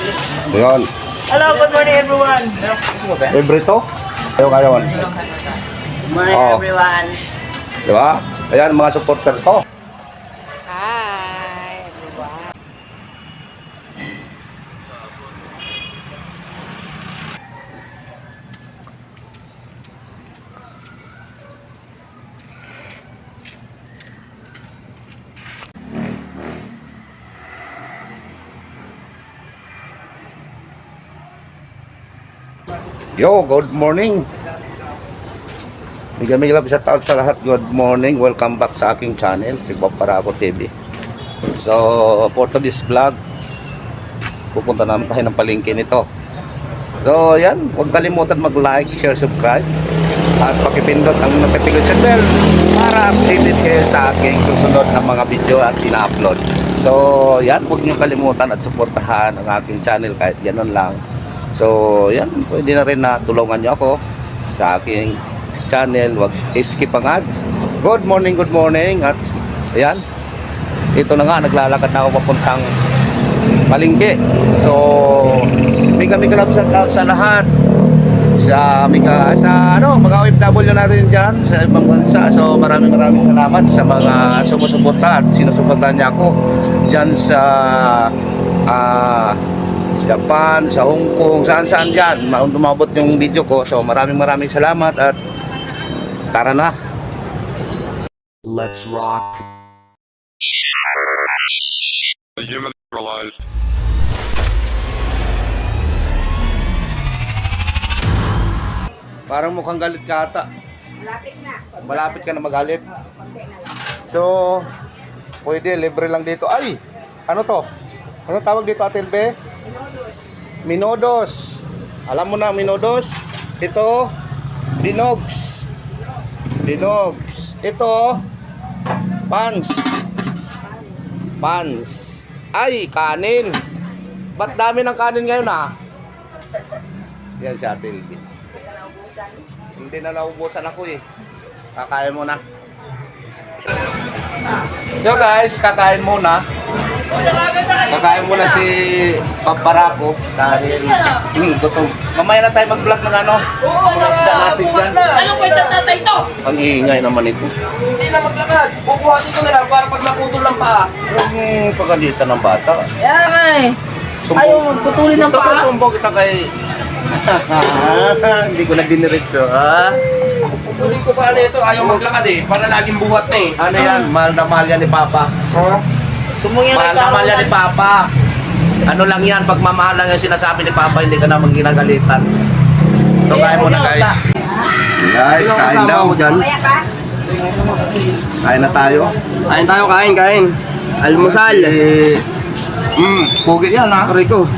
Yun. Hello, good morning everyone. Ebrito. Kayo. Good morning everyone. Diba? Ayan, mga supporter ko. Hi everyone. Yo, good morning. May love shout out sa lahat. Good morning. Welcome back sa aking channel, si Bob Paraco TV. So, for today's vlog, pupunta naman tayo ng palengke nito. So, yan. Huwag kalimutan mag-like, share, subscribe. At pakipindot ang notification bell para updated kayo sa aking susunod na mga video at ina-upload. So, yan. Huwag niyo kalimutan at suportahan ang aking channel kahit gano'n lang. So, yan, pwede na rin na tulungan nyo ako sa aking channel. Wag skip ang ads. Good morning. At, ayan, ito na nga, naglalakad na ako papuntang palengke. So, mga love shout out sa lahat. Sa mga OFW natin dyan sa ibang bansa. So, maraming salamat sa mga sumusuporta at sinusuportahan niya ako dyan sa Japan, sa Hong Kong, saan dyan umabot yung video ko. So maraming salamat at tara na, let's rock. The human realized. parang mukhang galit ka ata. Malapit ka na magalit. So pwede libre lang dito. Ay, ano to? Ano tawag dito, Ate Elbe? Minodos. Alam mo na, Minodos. Ito, Dinogs. Ito, Pans. Ay, kanin. Ba't dami ng kanin ngayon Yan si Ate Elbe. Hindi na naubusan ako Kakain muna. Yo guys, kakain muna. Kakain muna si Paparako dahil gutom. Mamaya na tayo mag-vlog ng mga isda natin dyan. Anong kwenta tatay ito? Ang iingay naman ito. Hindi na maglakad. Bubuhatin ko na lang para pag naputol lang pa. Yung pagalitan ng bata. Yan nga Ayaw magputulin ng Gusto ko paa. sumbong kita kay... Hindi ko na diniretso, Putulin ko pa ito. Ayaw maglakad para laging buhat na Ano yan? Mahal na mahal yan ni Papa. Sumungin Mahal na mahal yan ni Papa. Ano lang yan, pagmamahal lang yung sinasabi ni Papa, hindi ka na magginagalitan. So, kain muna guys. Guys, kain daw. Kain na tayo. Kain tayo, kain. Almusal. Pugi yan Aray ko.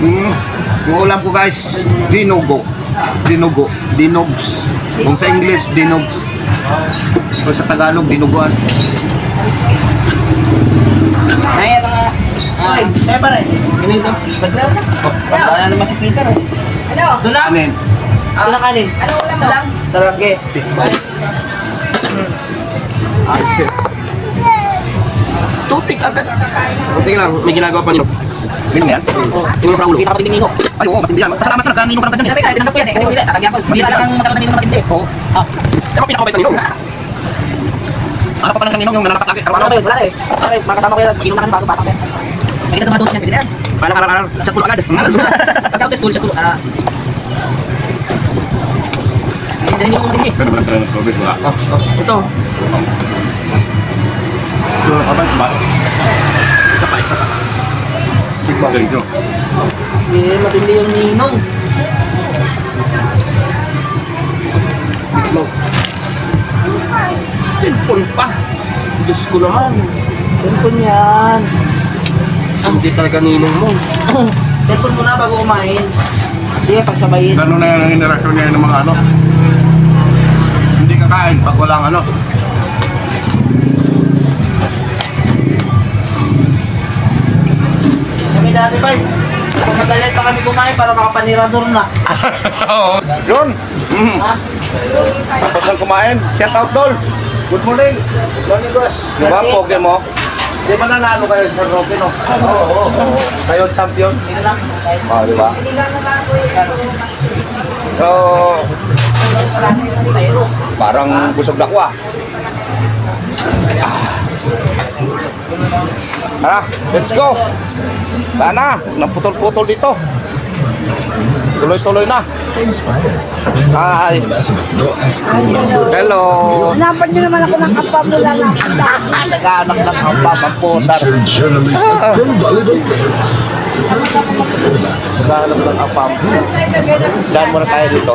Yung ulam ko guys, dinogs. Kung sa English, dinogs. Kung sa Tagalog, dinuguan. Ay, kaya pa rin. Ganito. Badlaw na. Wala naman si Peter Ano? Doon lang. Anin. Ano kanin? Ano ulam mo? Salang. Sarangge. Ayos yun. Tupik agad. Teka lang, may ginagawa pa nyo. Ganyan yan? Tingnan sa ulo. Kita ko tingin ko. Ay, oo, matindi yan. Pasalamat ka, kanino ka lang ganyan. Tinatay, tinatay ko yan Kasi hindi, tatagyan ko. Hindi talagang magkaroon ng matindi. Oo. Ano pinakabait na nyo? Ano pa pa lang kanino yung nananapak lagi? Ano ba yun? Wala Okay, makasama ko yan. Mag-inom na kami bago batak yan. May kita tumatulog niya. Pwede na yan. Parang karang-karang. Chat pulo agad. Pagka ako sa school, Hindi ko matindi. Pero walang pala ng COVID, wala. Ito. Apa ba? Isa pa. Ganito. Hindi matindi yung ninong. Itlog. Cellphone pa. Diyos ko naman. Cellphone yan. Hindi talaga ninong mo. Cellphone mo na bago kumain. Hindi ka pagsabayin. Gano'n na yan ang interaction ngayon ng mga Hindi kakain pag walang Kami dati ba? Kung magalit pa kami kumain para makapanirador na. Oo. Yun. Ha? Tapos lang kumain. Shout out, Dol. Good morning. Good morning, boss. Di ba, poke mo? Di ba nanalo kayo sa Roque, no? Oo. Kayo champion? Oo, di ba? So, parang busog na ko ah. Let's go. Sana, naputol-putol dito. Tuloy-tuloy na. Hi. Hello. Hanapan niyo naman ako ng kapwa mo lang ako. Nag-anak ng kapwa, mamputar. Nag-anak ng kapwa. Daan muna tayo dito.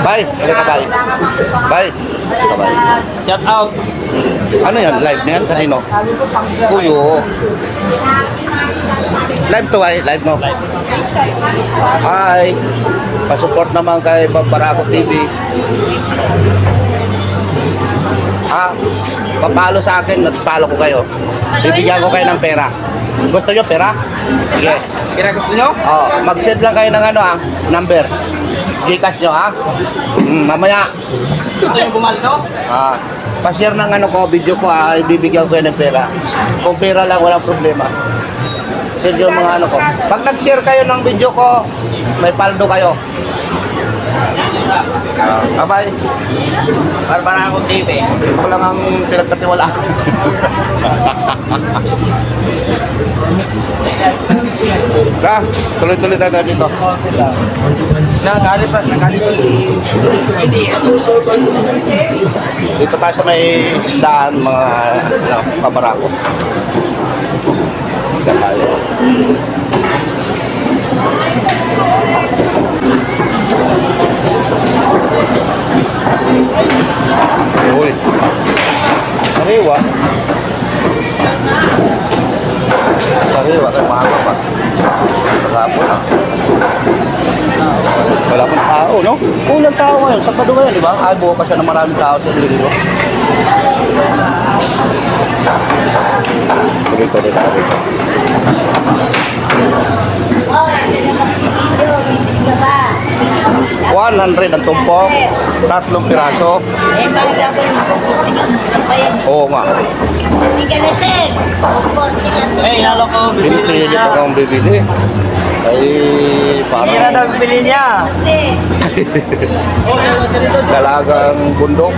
Bye. Halika, bye. Bye. Bye. Shout out. Ano yan? Live na yan? Kanino? Kuyo. Live to ay? Live no? Hi. Pasupport naman kay Barako TV. Papalo sa akin, nagpalo ko kayo. Bibigyan ko kayo ng pera. Gusto nyo pera? Sige. Kira gusto nyo? Mag-send lang kayo ng number. Gcash nyo mamaya. Gusto nyo bumalto? Pa-share ng video ko ibibigyan ko kayo ng pera. Kung pera lang, walang problema. Send yung mga ko. Pag nag-share kayo ng video ko, may paldo kayo. Bye-bye. Para ako TV. Ito lang ang pinagkatiwalaan. Tuloy-tuloy tayo dito. Nagalit pa. Dito tayo sa may isdaan, mga kabarako. Isda tayo. Uy. Sariwa. Sariwa kayo mahaba pa. Pagkapon na. Wala pang tao, no? Kulang tao ngayon. Sa Pado ngayon, di ba? Ay, buo pa siya ng maraming tao sa Lilo. Tuloy-tuloy tayo dito. 100 ang tumpok, 3 piraso. Oo nga. Lalo ko Pinipilit akong bibili. Ay, Hindi na daw parang bili niya. dalagang bundok.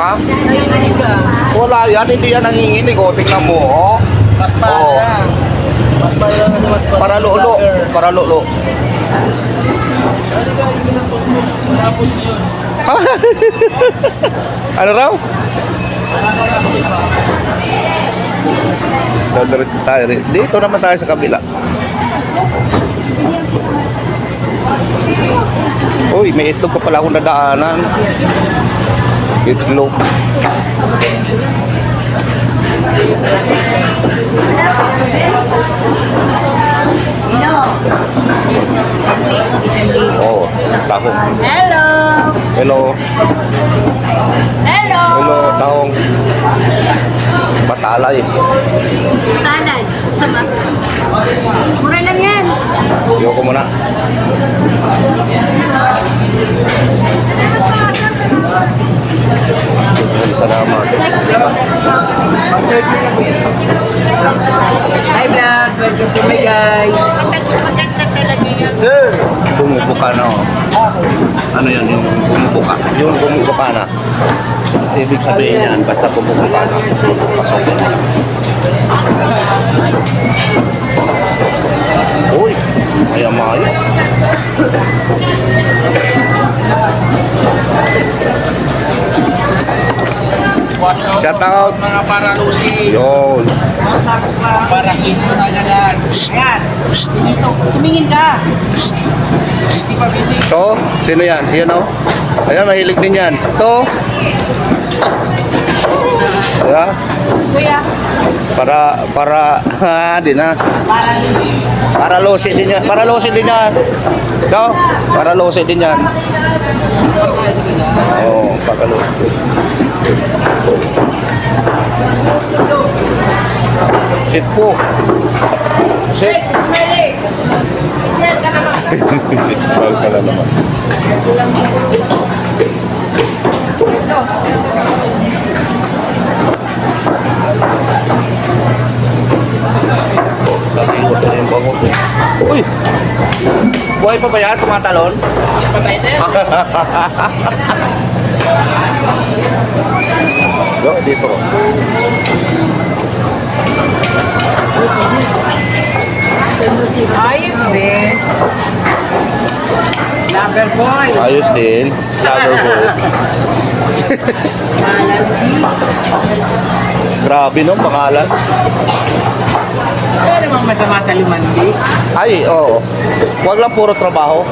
Ha? Wala yan, hindi yan nanginginig. O, tingnan mo, oh. Mas pa Oo. na. Mas pa yun. Para lolo. Para lolo. Ano raw? Dadiretso tayo. Dito naman tayo sa kabila. Uy, may itlog pa pala akong nadaanan. Itlog. Oh, tahong. Hello! Hello. Hello! Hello, tahong. Batalay. Talan. Sama. Mura lang yan. Ayoko muna. Salamat. Hi vlog! Welcome to my guys! Sir! Bumuko ka na, oh. Ano yan, yung bumuko ka? Yung bumuko ka na. Ibig sabihin yan, basta bumuko ka na. Pasok. Uy, maya-maya. Shout out. Mga paralusi. Yun. Para ito na yan. Ayan. Dito. Tumingin ka. Hindi pa busy. To, sino yan? Yan o. Ayan, mahilig din yan. To. Ayan. Kuya. Di na. Para losi din yan. Para losi din yan. To, para losi din yan. Oo, para losi. Sit po. Sit. Smile ka na naman. Sabi ko na yung bangus. Uy! Buhay pa ba yan? Tumatalon? Patay na yan. Yo, dito. Ayos din. Lover boy. Ayos din. Lover boy. Grabe no, pangalan. Ano namang masama sa Lumandi? Ay, oo. Huwag lang puro trabaho.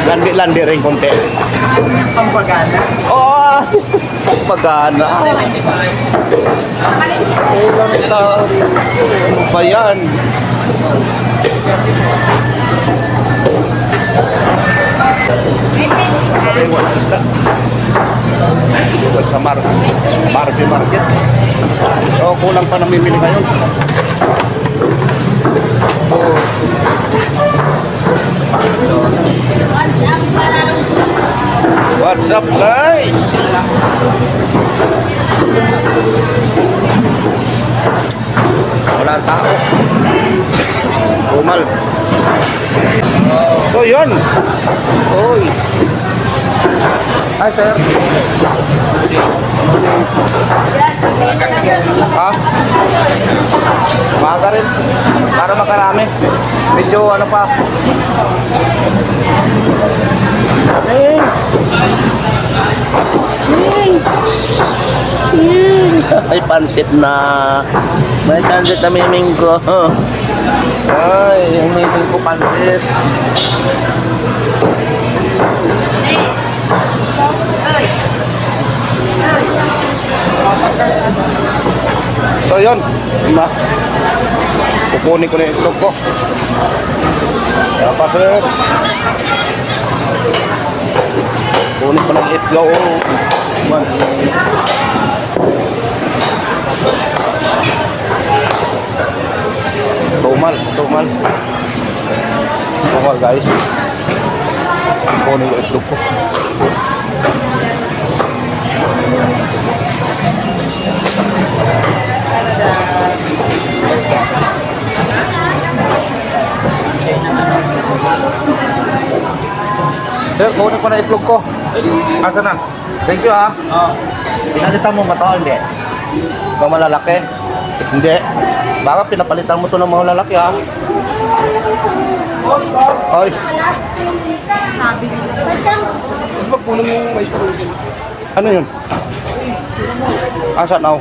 Landi rin konti. Ang pampagana. Oo! Pagana. Ulang tao. Ano ba yan? Sa Barbie Market. So, kulang pa namimili ngayon. Oh. What's up, guys? Wala tao. Umal. So, yun. Uy. Hi, sir. Ha? Maaga rin. Para makarami. Medyo ano pa. Hey. Ay, pansit na. May pansit na miming ko. Ay, yung miming ko pansit. So yun, kukunin ko na yung itlog ko. Dapat yun. Kunin ko na yung itlog. Tumal guys. Kunin ko yung itlog ko. Sir, kunin ko na itlog ko. Asa na? Thank you ha. Pinalitan mo ba ito? Hindi. Ikaw malalaki? Hindi. Baka pinapalitan mo ito ng mga lalaki ha. Ay. Ano yun? Asa na?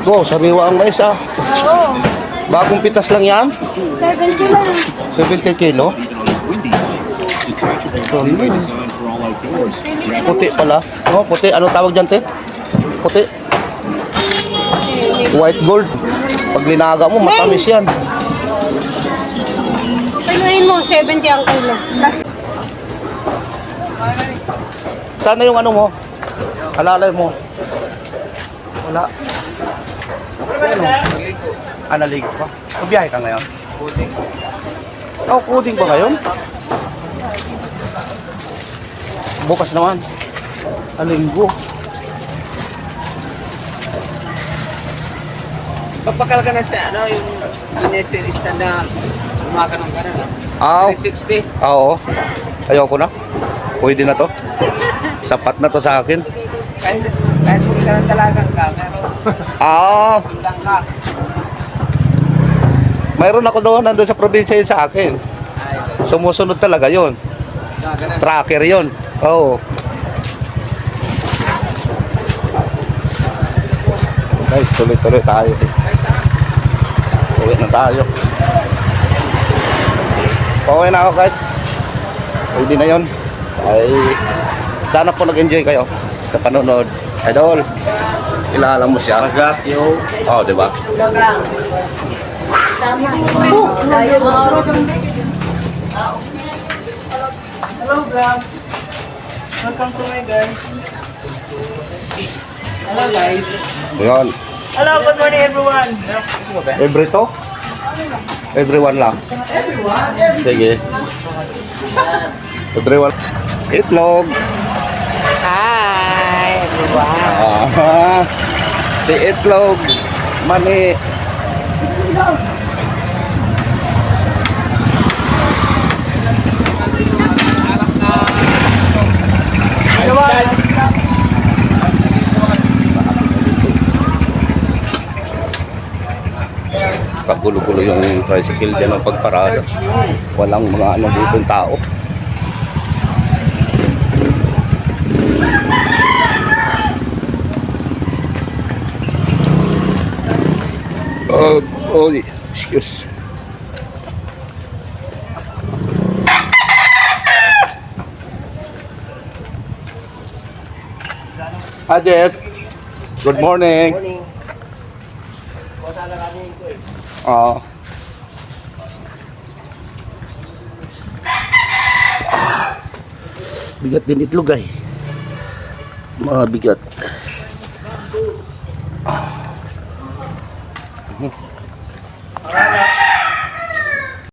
Wow, sariwa ang mais ah. Oo. Bagong pitas lang yan? 70 lang. 70 kilo? Puti pala. Oh, puti. Ano tawag dyan, te? Puti. White gold. Pag linaga mo, matamis yan. Pinuhin mo, 70 ang kilo. Sana yung ano mo? Alalay mo. Wala. Ano? Analig pa. Mabiyahe ka ngayon? Oh, coding ba ngayon? Bukas naman. Alinggo. Papakal ka na sa ano, yung inesilista na kumakanong ka na. Aw. 360. Oo. Ayoko na. Pwede na to. Sapat na to sa akin. Kahit hindi ka ng dalagang ka, pero sundang ka. Mayroon ako doon nandun sa probinsya yun sa akin. Sumusunod talaga yun. Ganun. Tracker yun. Oo. Guys, tuloy-tuloy tayo. Uwi na tayo. Pauwi na ako guys. Pwede na yun. Ay, sana po nag-enjoy kayo sa panonood. Idol, kilala mo siya. Magat yo. Oh, di ba? Hello vlog. Welcome to my guys. Hello guys. Ayan. Hello, good morning everyone. Every to? Everyone lang. Sige. Everyone. Itlog. Hi everyone. Ah, si Itlog. Mani. Kagulo-gulo yung tricycle dyan ng pagparada. Walang mga ano dito tao. Oh, excuse. Ajet, good morning. Bigat din itlog ay. Mabigat.